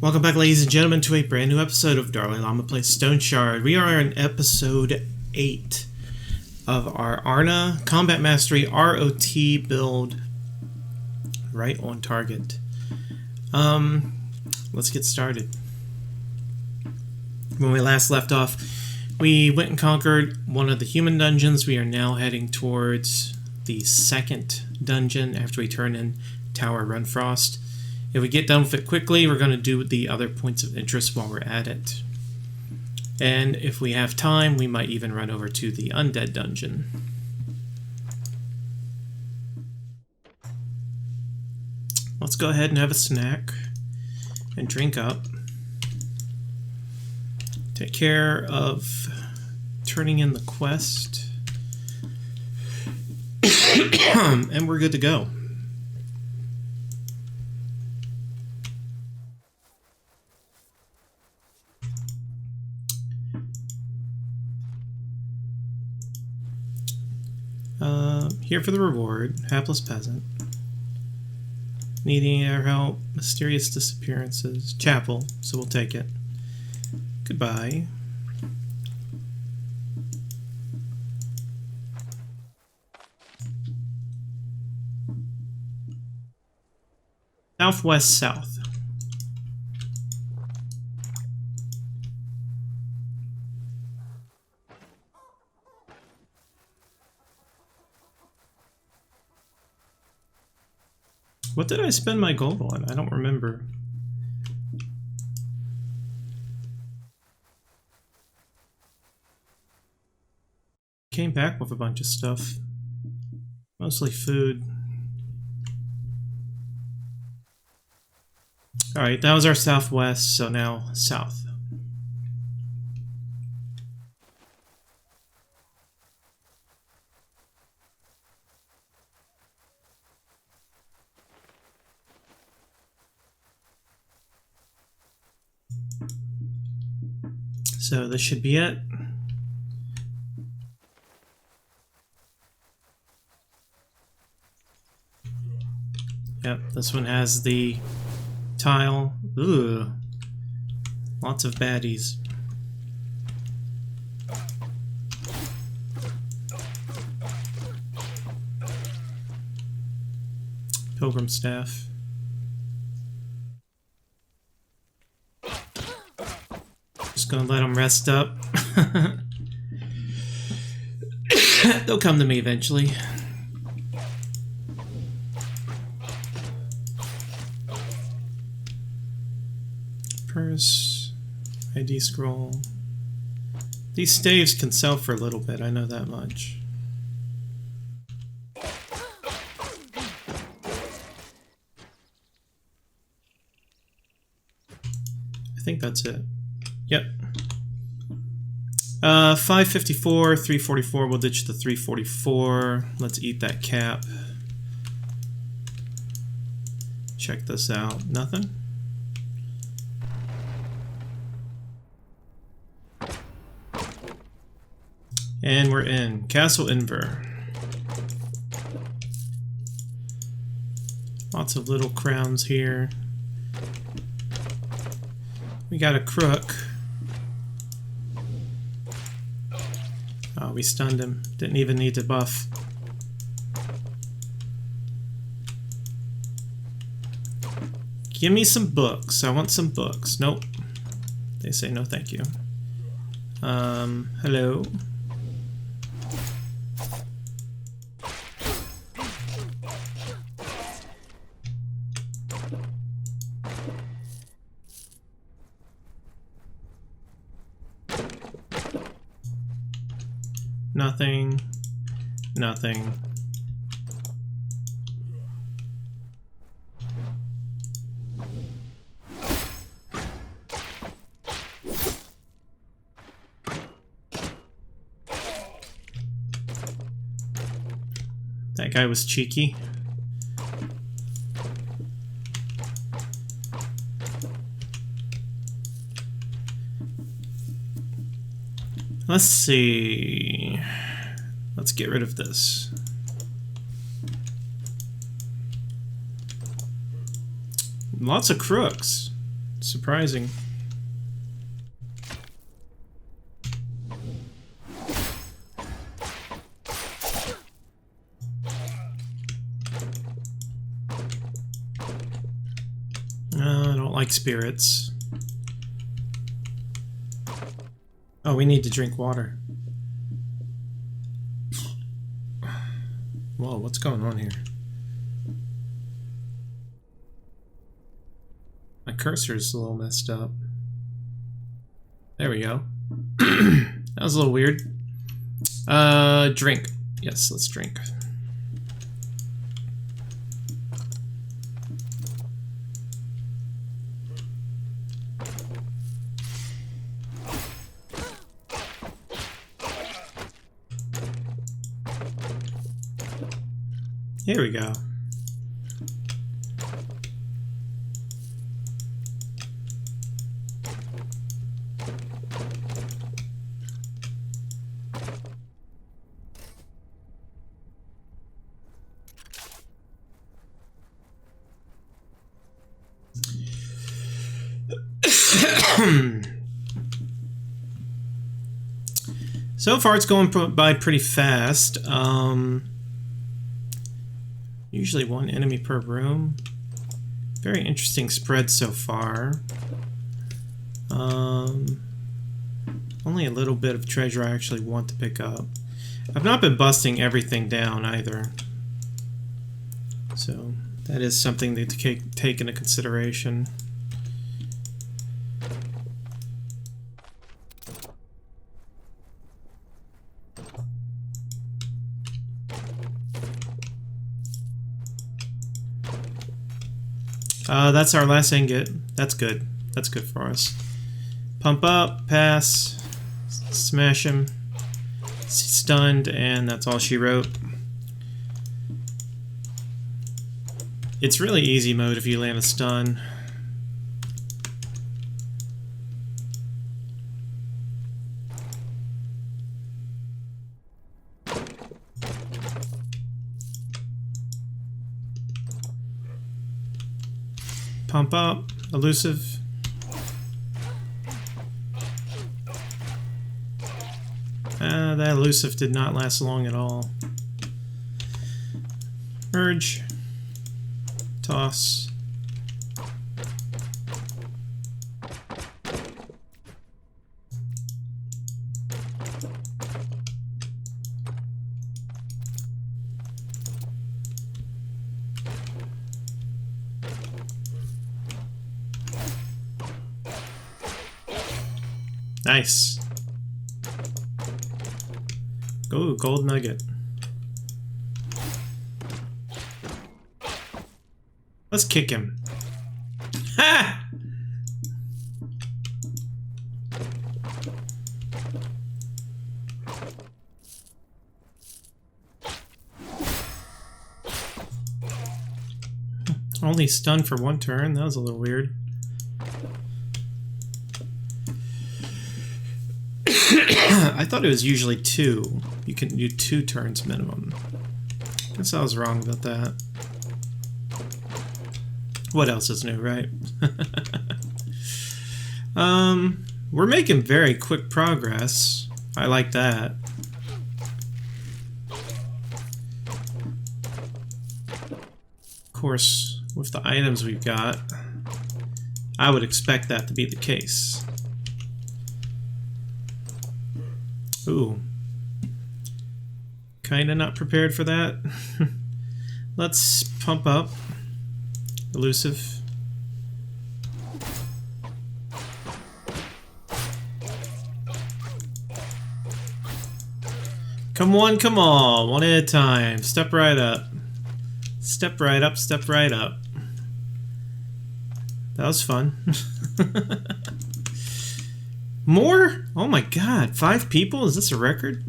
Welcome back, ladies and gentlemen, to a brand new episode of DarLeeLlama Plays Stoneshard. We are in episode 8 of our Arna Combat Mastery ROT build. Right on target. Let's get started. When we last left off, we went and conquered one of the human dungeons. We are now heading towards the second dungeon after we turn in Tower Runfrost. If we get done with it quickly, we're going to do the other points of interest while we're at it. And if we have time, we might even run over to the Undead dungeon. Let's go ahead and have a snack and drink up. Take care of turning in the quest. And we're good to go. Here for the reward. Hapless peasant. Needing our help. Mysterious disappearances. Chapel, so we'll take it. Goodbye. Southwest south. What did I spend my gold on? I don't remember. Came back with a bunch of stuff. Mostly food. Alright, that was our southwest, so now south. So this should be it. Yep, this one has the tile. Ooh, lots of baddies. Pilgrim staff. Just gonna let them rest up. They'll come to me eventually. Purse, ID scroll. These staves can sell for a little bit, I know that much. I think that's it. Yep. 554, 344. We'll ditch the 344. Let's eat that cap. Check this out. Nothing? And we're in Castle Inver. Lots of little crowns here. We got a crook. Oh, we stunned him. Didn't even need to buff. Give me some books. I want some books. Nope. They say no thank you. Hello? Nothing. Nothing. That guy was cheeky. Let's see. Let's get rid of this. Lots of crooks. Surprising. I don't like spirits. Oh, we need to drink water. Whoa, what's going on here? My cursor's a little messed up. There we go. That was a little weird. Drink. Yes, let's drink. Here we go. So far it's going by pretty fast. Usually one enemy per room. Very interesting spread so far. Only a little bit of treasure I actually want to pick up. I've not been busting everything down either. So that is something to take into consideration. That's our last ingot. That's good. That's good for us. Pump up, pass, smash him, stunned, and that's all she wrote. It's really easy mode if you land a stun. Pump up, elusive. That elusive did not last long at all. Merge. Toss. Nice. Ooh, gold nugget. Let's kick him. Ha! Only stunned for one turn. That was a little weird. I thought it was usually 2. You can do 2 turns minimum. Guess I was wrong about that. What else is new, right? We're making very quick progress. I like that. Of course, with the items we've got, I would expect that to be the case. Ooh. Kinda not prepared for that. Let's pump up. Elusive. Come on, come on. One at a time. Step right up. Step right up, step right up. That was fun. More? Oh my god, 5 people? Is this a record?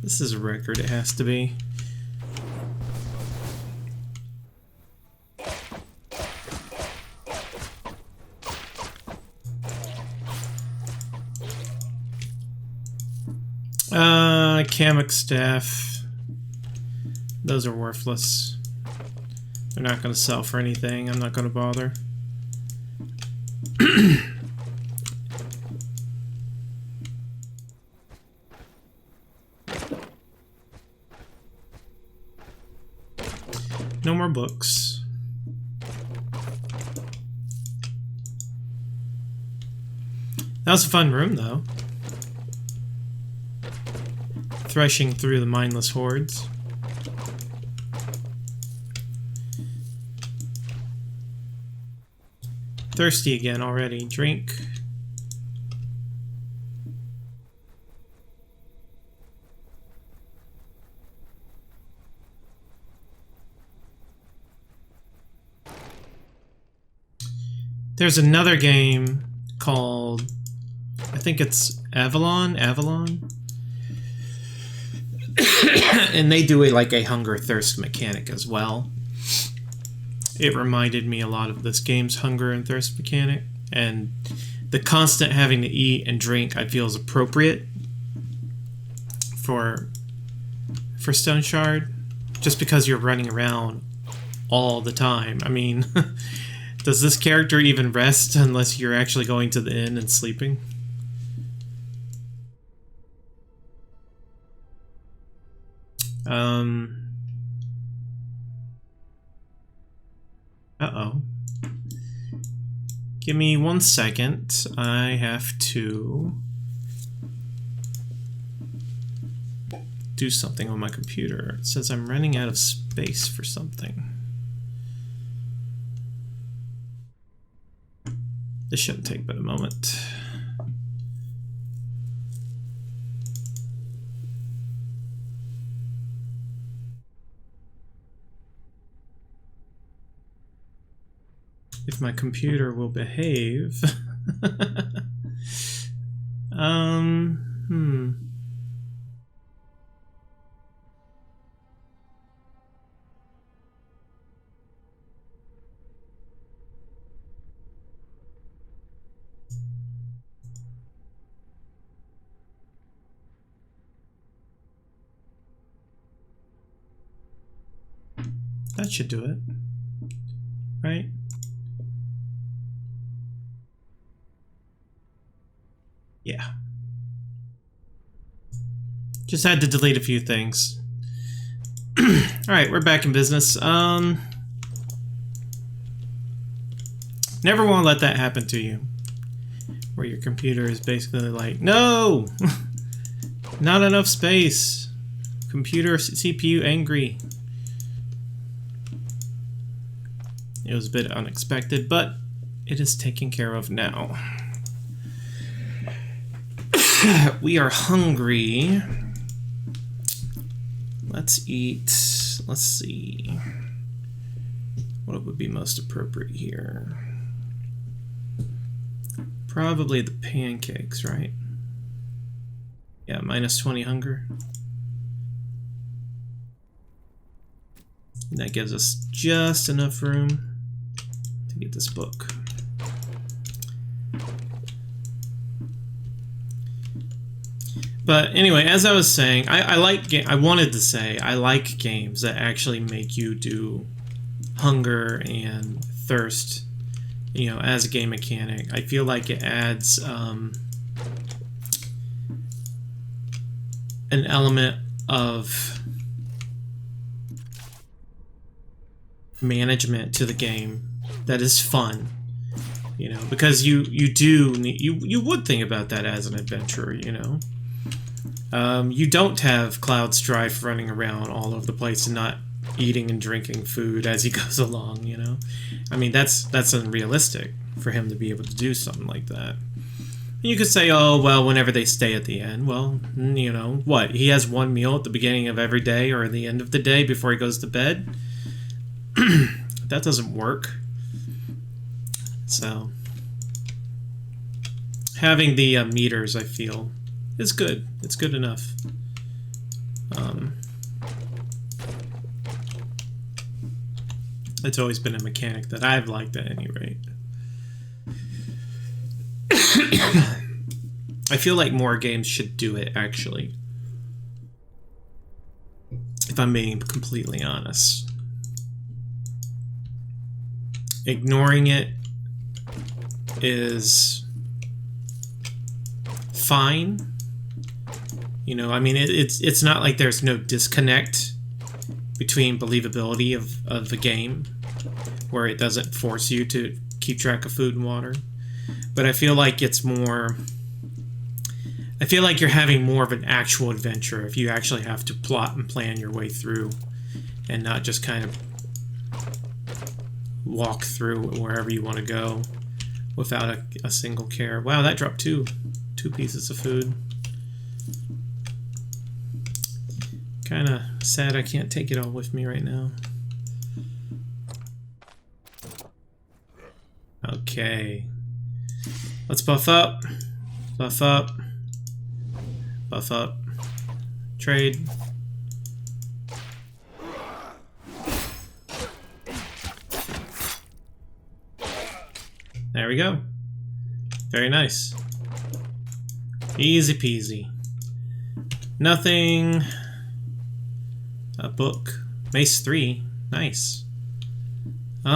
This is a record, it has to be. Kamek staff. Those are worthless. They're not going to sell for anything. I'm not going to bother. No more books. That was a fun room, though. Threshing through the mindless hordes. Thirsty again already. Drink. There's another game called, I think it's Avalon? And they do like a hunger thirst mechanic as well. It reminded me a lot of this game's hunger and thirst mechanic, and the constant having to eat and drink I feel is appropriate for Stoneshard, just because you're running around all the time. I mean, does this character even rest unless you're actually going to the inn and sleeping? Uh-oh. Give me 1 second. I have to do something on my computer. It says I'm running out of space for something. This shouldn't take but a moment. If my computer will behave. That should do it, right? Yeah. Just had to delete a few things. Alright, we're back in business. Never want to let that happen to you. Where your computer is basically like, no! Not enough space. Computer CPU angry. It was a bit unexpected, but it is taken care of now. We are hungry. Let's eat. Let's see. What would be most appropriate here? Probably the pancakes, right? Yeah, minus 20 hunger. And that gives us just enough room to get this book. But anyway, as I was saying, I wanted to say I like games that actually make you do hunger and thirst, you know, as a game mechanic. I feel like it adds an element of management to the game that is fun, you know, because you would think about that as an adventurer, you know. You don't have Cloud Strife running around all over the place and not eating and drinking food as he goes along, you know. I mean, that's unrealistic for him to be able to do something like that. You could say, oh, well, whenever they stay at the end, well, you know, what? He has one meal at the beginning of every day or at the end of the day before he goes to bed? That doesn't work. So, having the meters, I feel, is good. It's good enough. It's always been a mechanic that I've liked at any rate. I feel like more games should do it, actually. If I'm being completely honest. Ignoring it is fine. You know, I mean, it's not like there's no disconnect between believability of the game, where it doesn't force you to keep track of food and water. But I feel like it's more... I feel like you're having more of an actual adventure if you actually have to plot and plan your way through and not just kind of walk through wherever you want to go without a single care. Wow, that dropped two pieces of food. Kind of sad I can't take it all with me right now. Okay. Let's buff up. Buff up. Buff up. Trade. There we go. Very nice. Easy peasy. Nothing. A book. Mace 3. Nice. What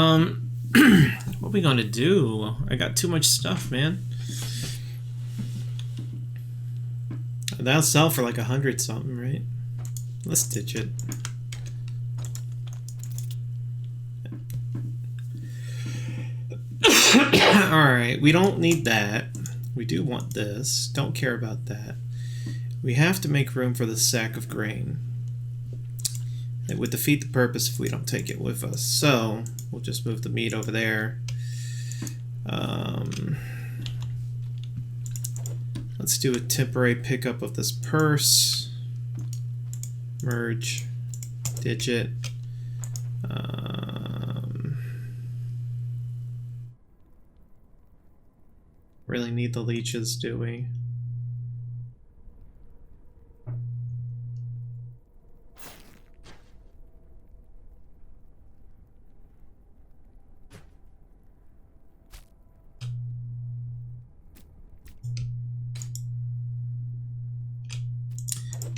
are we gonna do? I got too much stuff, man. That'll sell for like 100 something, right? Let's ditch it. Alright, we don't need that. We do want this. Don't care about that. We have to make room for the sack of grain. It would defeat the purpose if we don't take it with us. So, we'll just move the meat over there. Let's do a temporary pickup of this purse. Merge. Ditch it. Really need the leeches, do we?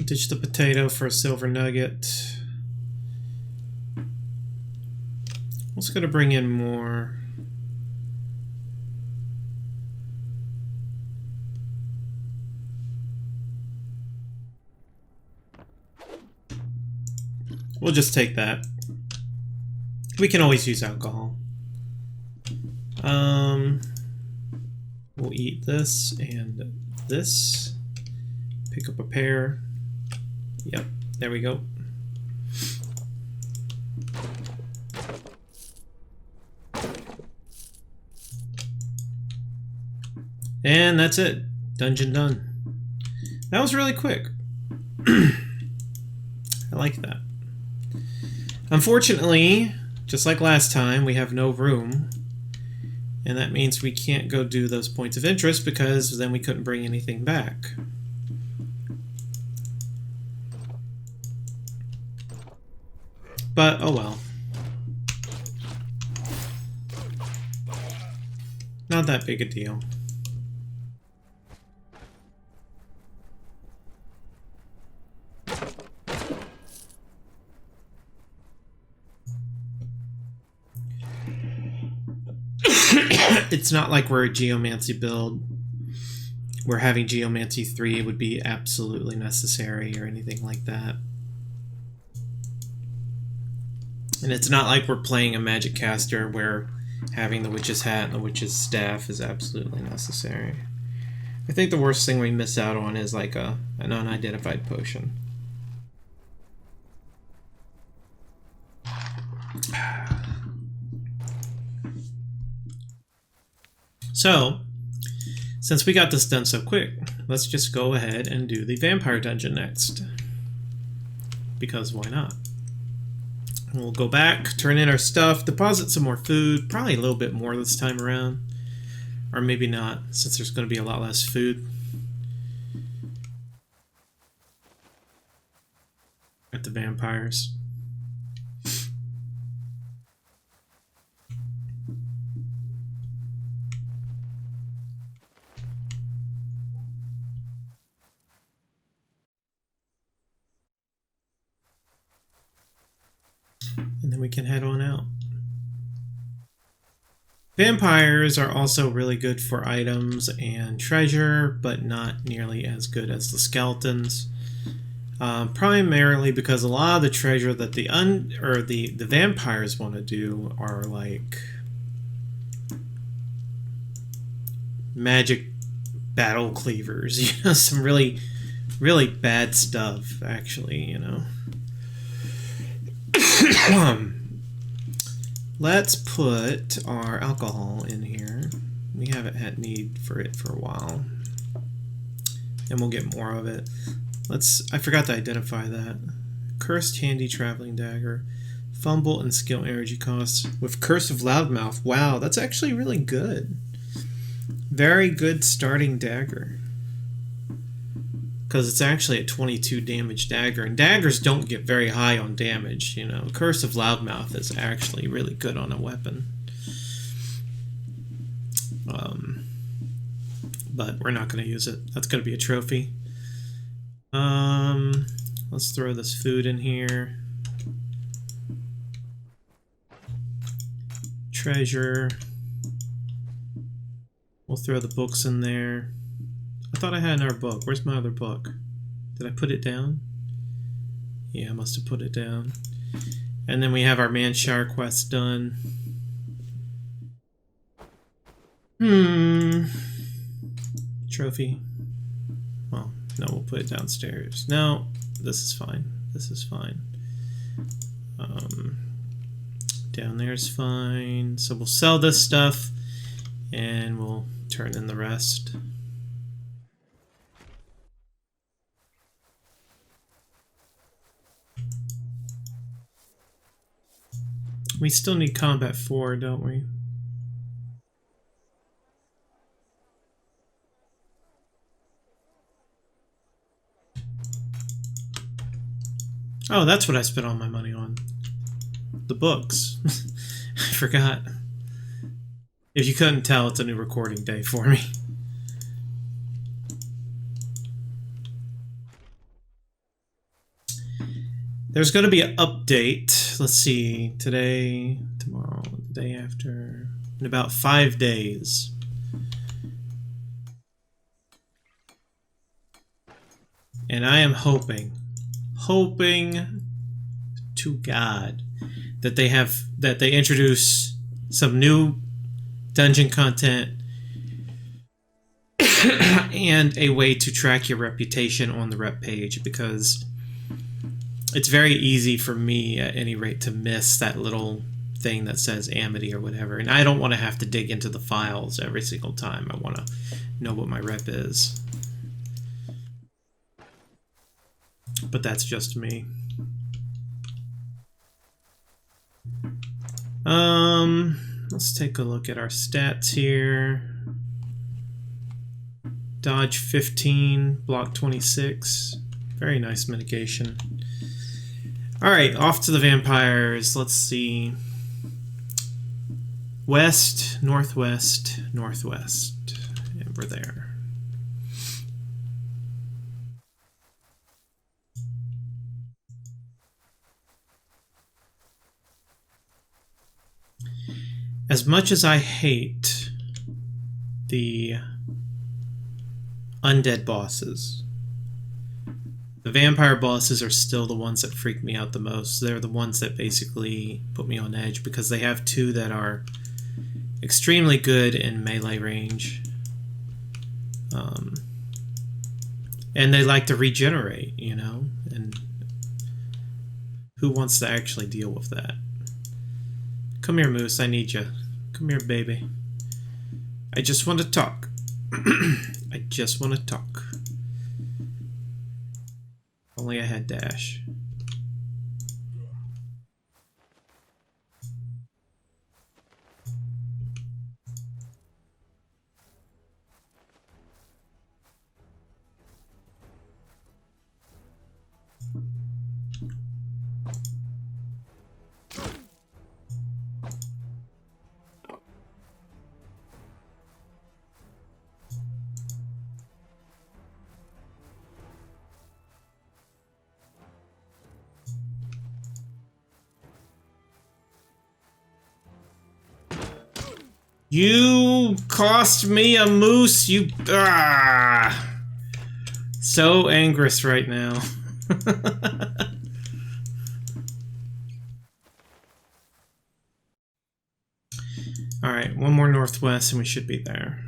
Ditch the potato for a silver nugget. What's going to bring in more? We'll just take that. We can always use alcohol. We'll eat this and this. Pick up a pear. Yep, there we go. And that's it. Dungeon done. That was really quick. I like that. Unfortunately, just like last time, we have no room. And that means we can't go do those points of interest because then we couldn't bring anything back. But, oh well. Not that big a deal. It's not like we're a geomancy build where having geomancy 3 would be absolutely necessary or anything like that. And it's not like we're playing a magic caster where having the witch's hat and the witch's staff is absolutely necessary. I think the worst thing we miss out on is like an unidentified potion. So, since we got this done so quick, let's just go ahead and do the vampire dungeon next. Because why not? We'll go back, turn in our stuff, deposit some more food, probably a little bit more this time around. Or maybe not, since there's going to be a lot less food. At the vampires. And then we can head on out. Vampires are also really good for items and treasure, but not nearly as good as the skeletons. Primarily because a lot of the treasure that the vampires want to do are like magic battle cleavers, you know, some really, really bad stuff, actually, you know. Let's put our alcohol in here. We haven't had need for it for a while. And we'll get more of it. I forgot to identify that. Cursed Handy Traveling Dagger. Fumble and skill energy costs. With Curse of Loudmouth. Wow, that's actually really good. Very good starting dagger. Because it's actually a 22 damage dagger. And daggers don't get very high on damage, you know. Curse of Loudmouth is actually really good on a weapon. But we're not going to use it. That's going to be a trophy. Let's throw this food in here. Treasure. We'll throw the books in there. I thought I had another book. Where's my other book? Did I put it down? Yeah, I must have put it down. And then we have our Manshire quest done. Trophy. Well, no, we'll put it downstairs. No, this is fine. This is fine. Down there's fine. So we'll sell this stuff and we'll turn in the rest. We still need combat 4, don't we? Oh, that's what I spent all my money on. The books. I forgot. If you couldn't tell, it's a new recording day for me. There's going to be an update. Let's see. Today, tomorrow, the day after. In about 5 days. And I am hoping to God that they introduce some new dungeon content and a way to track your reputation on the rep page, because it's very easy for me at any rate to miss that little thing that says Amity or whatever, and I don't want to have to dig into the files every single time. I want to know what my rep is. But that's just me. Let's take a look at our stats here. Dodge 15, block 26. Very nice mitigation. Alright, off to the vampires. Let's see. West, northwest, northwest. And we're there. As much as I hate the undead bosses, the vampire bosses are still the ones that freak me out the most. They're the ones that basically put me on edge, because they have two that are extremely good in melee range. And they like to regenerate, you know? And who wants to actually deal with that? Come here, Moose. I need you. Come here, baby. I just want to talk. I just want to talk. Only I had dash. You cost me a moose, you... Ah! So angrous right now. Alright, one more northwest and we should be there.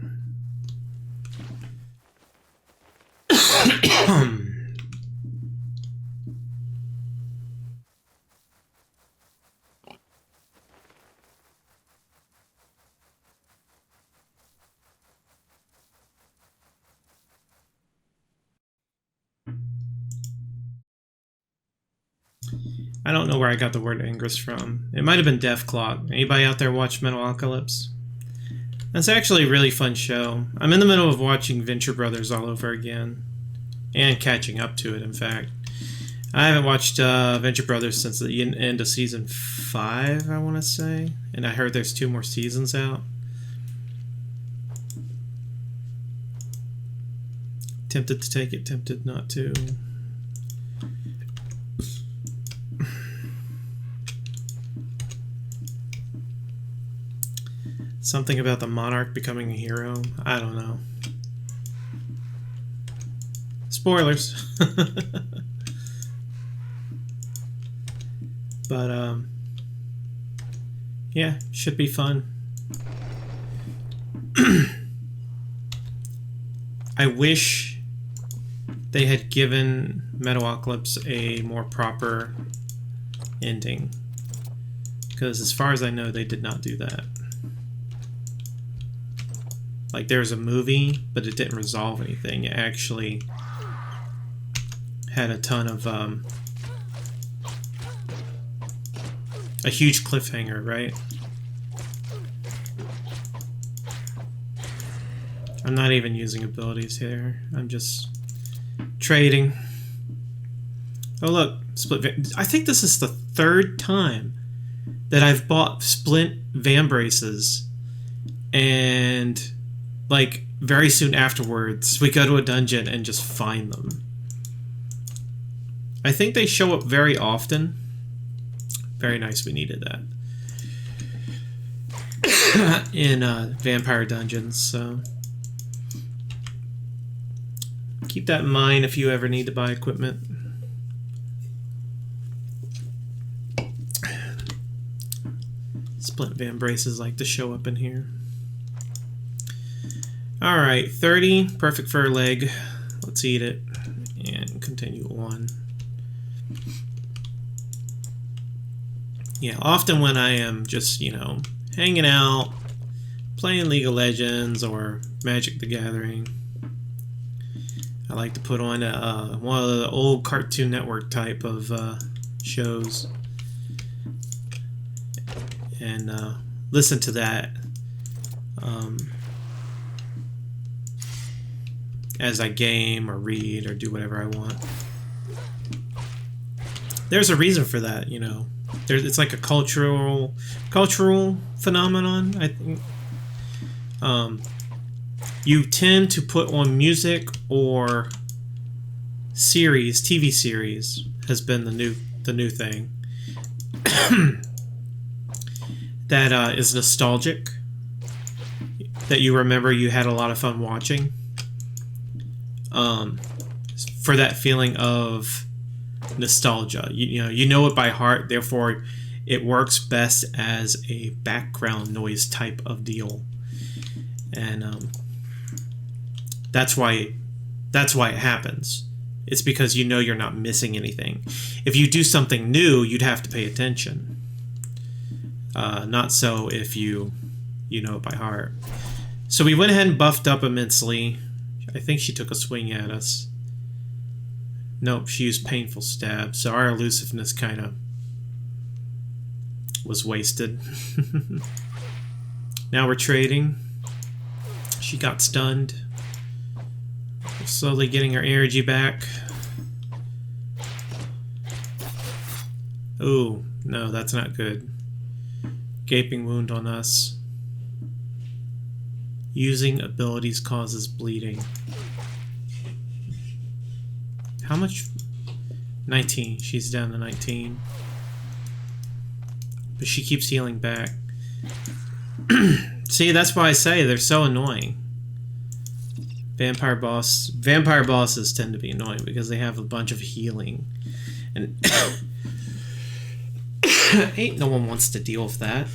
I don't know where I got the word Angress from. It might have been Deathclock. Anybody out there watch Metalocalypse? That's actually a really fun show. I'm in the middle of watching Venture Brothers all over again. And catching up to it, in fact. I haven't watched Venture Brothers since the end of season 5, I want to say. And I heard there's 2 more seasons out. Tempted to take it, tempted not to. Something about the monarch becoming a hero. I don't know. Spoilers. But, yeah, should be fun. I wish they had given Metalocalypse a more proper ending. Because as far as I know, they did not do that. Like, there's a movie, but it didn't resolve anything. It actually had a ton of, a huge cliffhanger, right? I'm not even using abilities here. I'm just trading. Oh, look. I think this is the 3rd time that I've bought splint van braces, and like very soon afterwards we go to a dungeon and just find them. I think they show up very often. Very nice, we needed that in vampire dungeons, so keep that in mind if you ever need to buy equipment. Splint van braces like to show up in here. Alright, 30, perfect for a leg. Let's eat it and continue on. Yeah, often when I am just, you know, hanging out, playing League of Legends or Magic the Gathering, I like to put on one of the old Cartoon Network type of shows and listen to that as I game or read or do whatever I want. There's a reason for that, you know. It's like a cultural phenomenon, I think. You tend to put on music or series, TV series has been the new thing. That is nostalgic, that you remember you had a lot of fun watching, for that feeling of nostalgia. You know it by heart, therefore it works best as a background noise type of deal, and that's why it happens. It's because you know you're not missing anything. If you do something new, you'd have to pay attention. Not so if you know it by heart. So we went ahead and buffed up immensely. I think she took a swing at us. Nope, she used painful stab, so our elusiveness kind of was wasted. Now we're trading. She got stunned. We're slowly getting her energy back. Ooh, no, that's not good. Gaping wound on us. Using abilities causes bleeding. How much? 19. She's down to 19. But she keeps healing back. See, that's why I say they're so annoying. Vampire bosses tend to be annoying because they have a bunch of healing. And ain't no one wants to deal with that.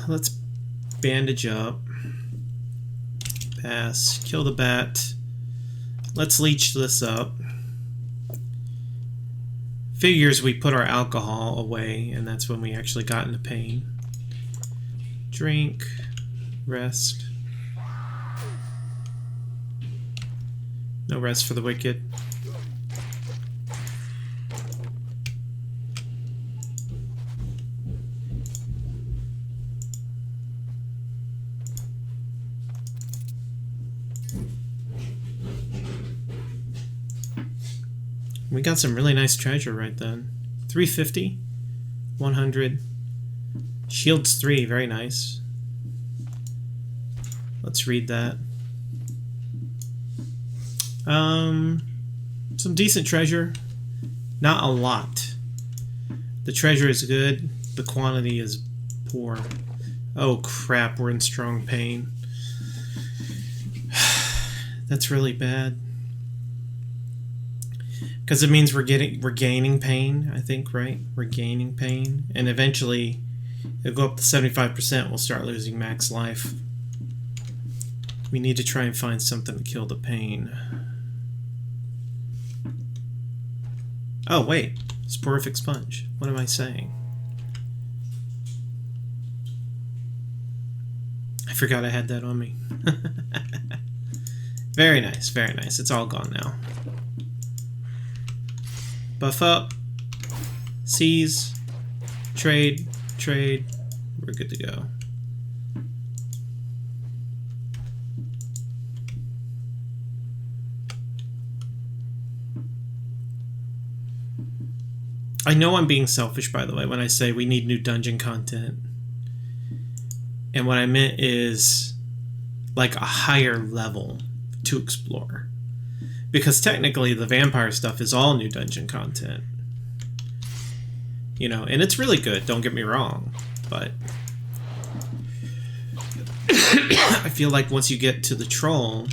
Let's bandage up. Pass. Kill the bat. Let's leech this up. Figures we put our alcohol away, and that's when we actually got into pain. Drink. Rest. No rest for the wicked. We got some really nice treasure right then. 350, 100, shields 3, very nice. Let's read that. Some decent treasure. Not a lot. The treasure is good. The quantity is poor. Oh crap, we're in strong pain. That's really bad. Because it means we're gaining pain, I think, right? We're gaining pain. And eventually, it'll go up to 75%. We'll start losing max life. We need to try and find something to kill the pain. Oh, wait. Sporific sponge. What am I saying? I forgot I had that on me. Very nice, very nice. It's all gone now. Buff up. Seize. Trade. Trade. We're good to go. I know I'm being selfish, by the way, when I say we need new dungeon content. And what I meant is like a higher level to explore. Because technically the vampire stuff is all new dungeon content. You know, and it's really good, don't get me wrong. But I feel like once you get to the troll,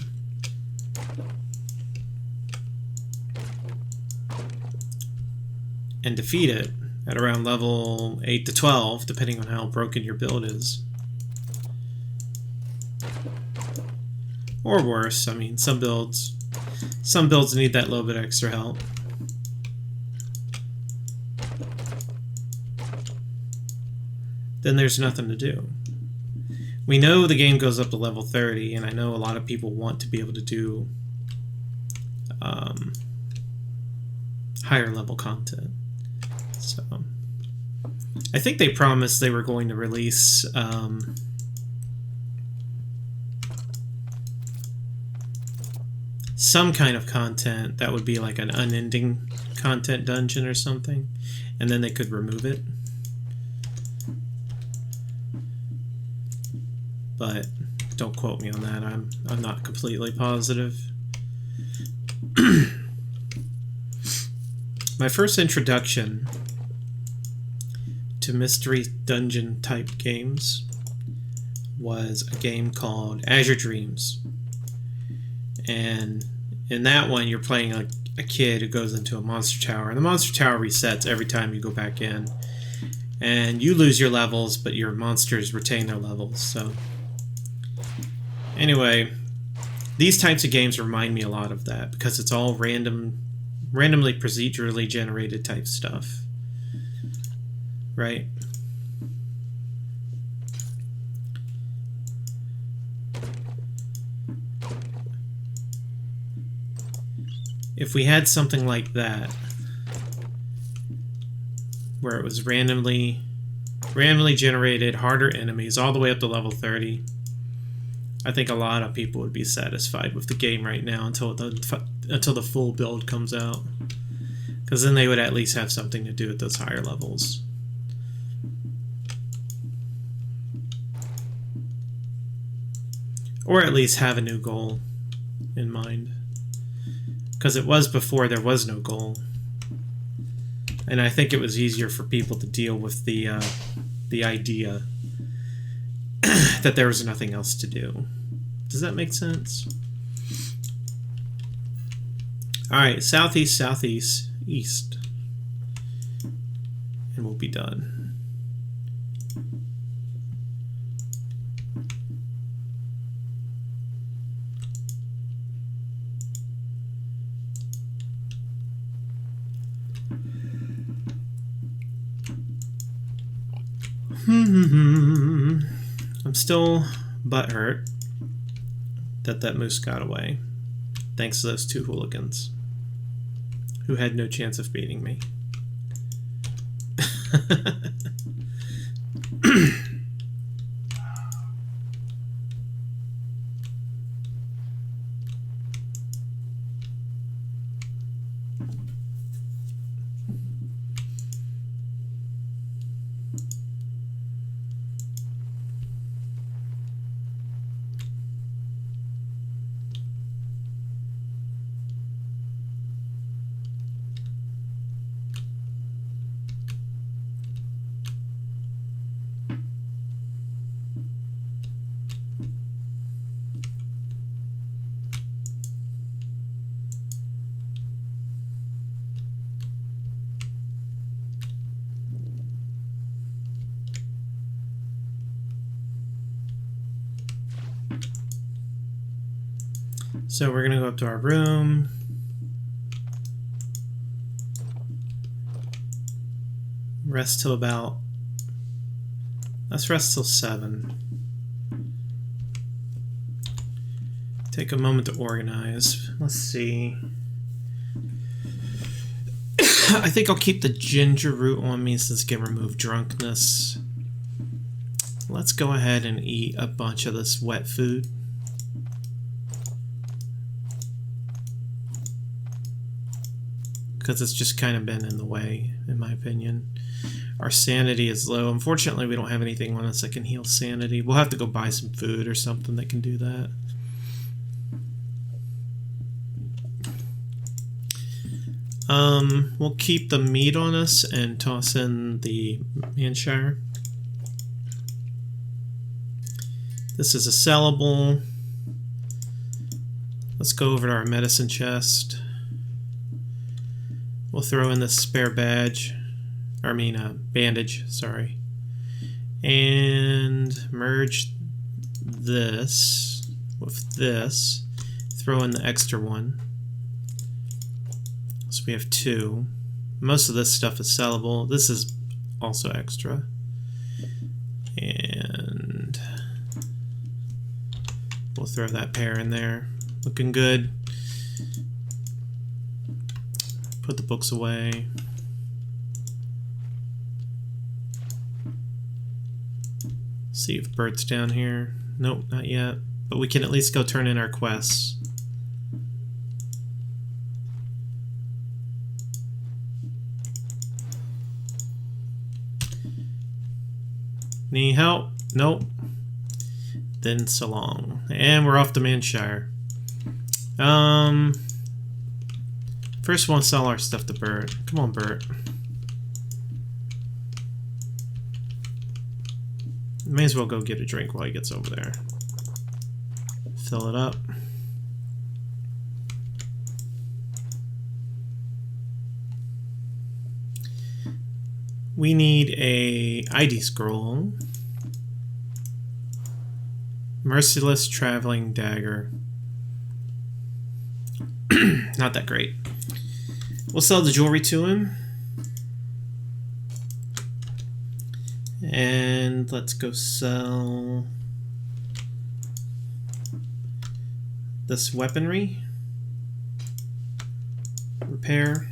and defeat it at around level 8 to 12, depending on how broken your build is. Or worse, I mean, some builds need that little bit extra help. Then there's nothing to do. We know the game goes up to level 30, and I know a lot of people want to be able to do higher level content. So, I think they promised they were going to release some kind of content that would be like an unending content dungeon or something, and then they could remove it. But don't quote me on that. I'm not completely positive. My first introduction to mystery dungeon type games was a game called Azure Dreams. And in that one, you're playing a kid who goes into a monster tower. And the monster tower resets every time you go back in. And you lose your levels, but your monsters retain their levels. So anyway, these types of games remind me a lot of that because it's all randomly procedurally generated type stuff. Right? If we had something like that, where it was randomly generated, harder enemies, all the way up to level 30, I think a lot of people would be satisfied with the game right now until the full build comes out. Because then they would at least have something to do at those higher levels. Or at least have a new goal in mind. Because it was before there was no goal. And I think it was easier for people to deal with the the idea that there was nothing else to do. Does that make sense? Alright, southeast, southeast, east. And we'll be done. I'm still butthurt that moose got away, thanks to those two hooligans who had no chance of beating me. So we're going to go up to our room. Rest till about... Let's rest till 7. Take a moment to organize. Let's see. I think I'll keep the ginger root on me since it can remove drunkenness. Let's go ahead and eat a bunch of this wet food. Because it's just kind of been in the way, in my opinion. Our sanity is low. Unfortunately, we don't have anything on us that can heal sanity. We'll have to go buy some food or something that can do that. We'll keep the meat on us and toss in the Manshire. This is a sellable. Let's go over to our medicine chest. We'll throw in this spare bandage, sorry. And merge this with this. Throw in the extra one. So we have 2. Most of this stuff is sellable. This is also extra. And we'll throw that pair in there. Looking good. Put the books away. See if Bert's down here. Nope, not yet. But we can at least go turn in our quests. Need help? Nope. Then so long. And we're off to Manshire. First we'll sell our stuff to Bert. Come on, Bert. May as well go get a drink while he gets over there. Fill it up. We need a ID scroll. Merciless traveling dagger. Not that great. We'll sell the jewelry to him. And let's go sell this weaponry. Repair.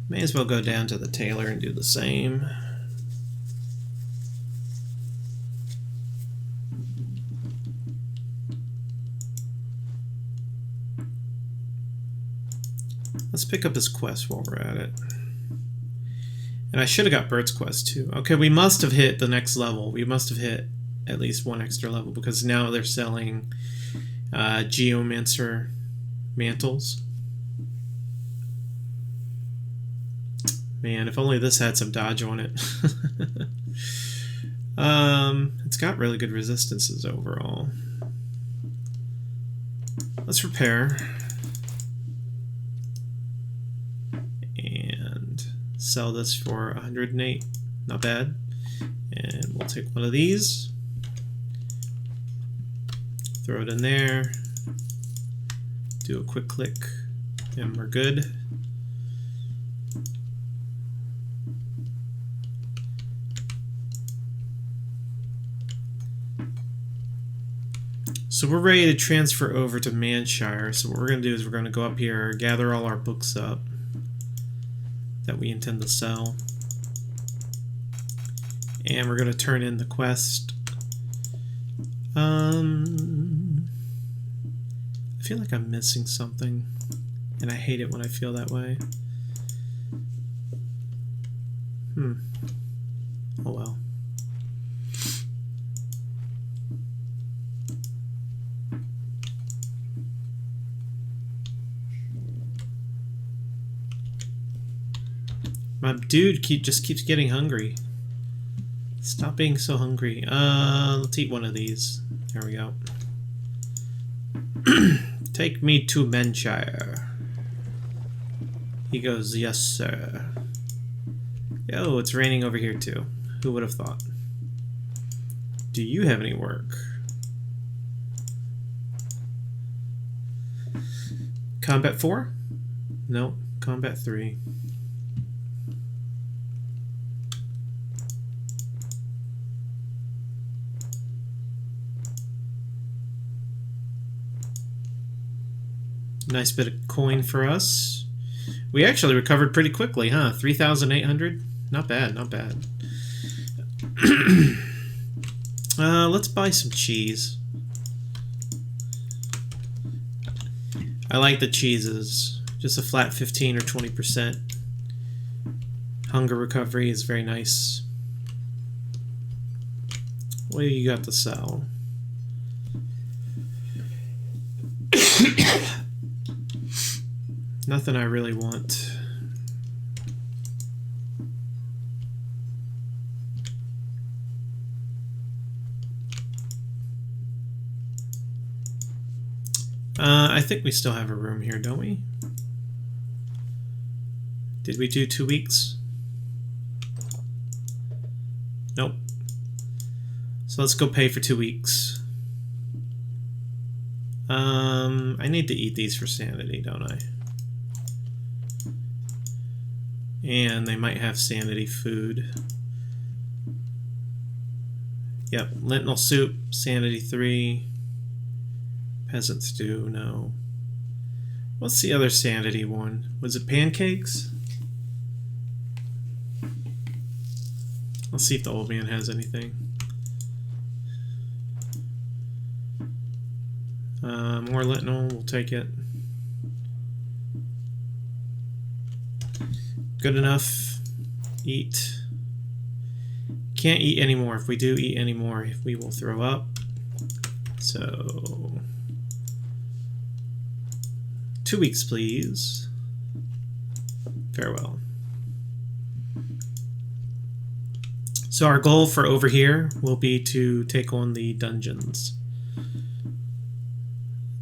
May as well go down to the tailor and do the same. Let's pick up his quest while we're at it. And I should have got Bert's quest too. Okay, we must have hit the next level. We must have hit at least one extra level because now they're selling Geomancer mantles. Man, if only this had some dodge on it. It's got really good resistances overall. Let's repair. And sell this for 108. Not bad. And we'll take one of these. Throw it in there. Do a quick click. And we're good. So we're ready to transfer over to Manshire. So what we're going to do is we're going to go up here, gather all our books up that we intend to sell. And we're going to turn in the quest. I feel like I'm missing something. And I hate it when I feel that way. Oh well. My dude just keeps getting hungry. Stop being so hungry. Let's eat one of these. There we go. Take me to Manshire. He goes, yes, sir. Yo, it's raining over here too. Who would have thought? Do you have any work? Combat 4? No, Combat 3. Nice bit of coin for us. We actually recovered pretty quickly, huh? 3,800? Not bad, not bad. Let's buy some cheese. I like the cheeses. Just a flat 15 or 20%. Hunger recovery is very nice. What do you got to sell? Nothing I really want. I think we still have a room here, don't we? Did we do 2 weeks? Nope. So let's go pay for 2 weeks. I need to eat these for sanity, don't I? And they might have sanity food. Yep, lentil soup, sanity 3. Peasant stew, no. What's the other sanity one? Was it pancakes? Let's see if the old man has anything. More lentil, we'll take it. Good enough. Eat. Can't eat anymore. If we do eat anymore, we will throw up. So 2 weeks, please. Farewell. So our goal for over here will be to take on the dungeons.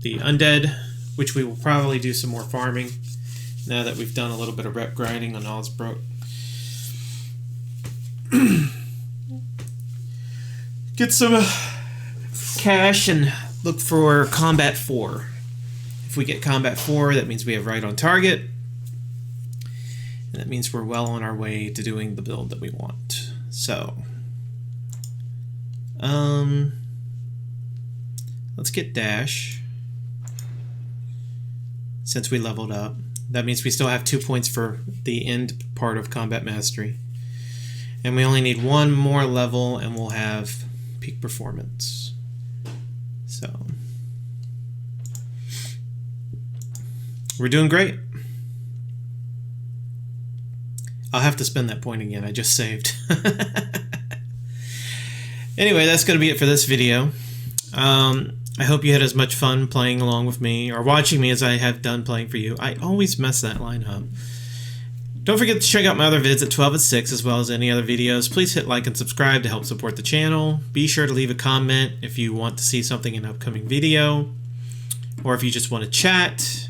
The undead, which we will probably do some more farming now that we've done a little bit of rep grinding on Osbrook. Get some cash and look for Combat 4. If we get Combat 4, that means we have right on target. And that means we're well on our way to doing the build that we want. So, let's get Dash. Since we leveled up. That means we still have 2 points for the end part of Combat Mastery. And we only need one more level and we'll have peak performance. So, we're doing great. I'll have to spend that point again. I just saved. Anyway, that's going to be it for this video. I hope you had as much fun playing along with me or watching me as I have done playing for you. I always mess that line up. Don't forget to check out my other vids at 12 and 6, as well as any other videos. Please hit like and subscribe to help support the channel. Be sure to leave a comment if you want to see something in an upcoming video, or if you just want to chat.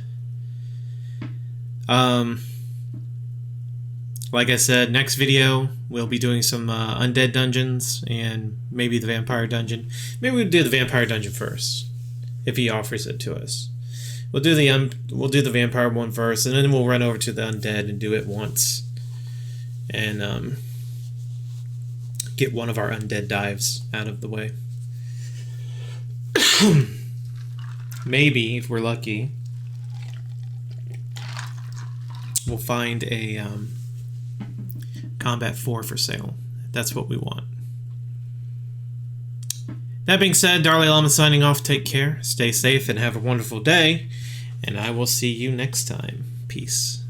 Like I said, next video we'll be doing some undead dungeons and maybe the vampire dungeon. Maybe we'll do the vampire dungeon first, if he offers it to us. We'll do the vampire one first, and then we'll run over to the undead and do it once, and get one of our undead dives out of the way. Maybe, if we're lucky, we'll find a Combat 4 for sale. That's what we want. That being said, DarLeeLlama signing off. Take care, stay safe, and have a wonderful day. And I will see you next time. Peace.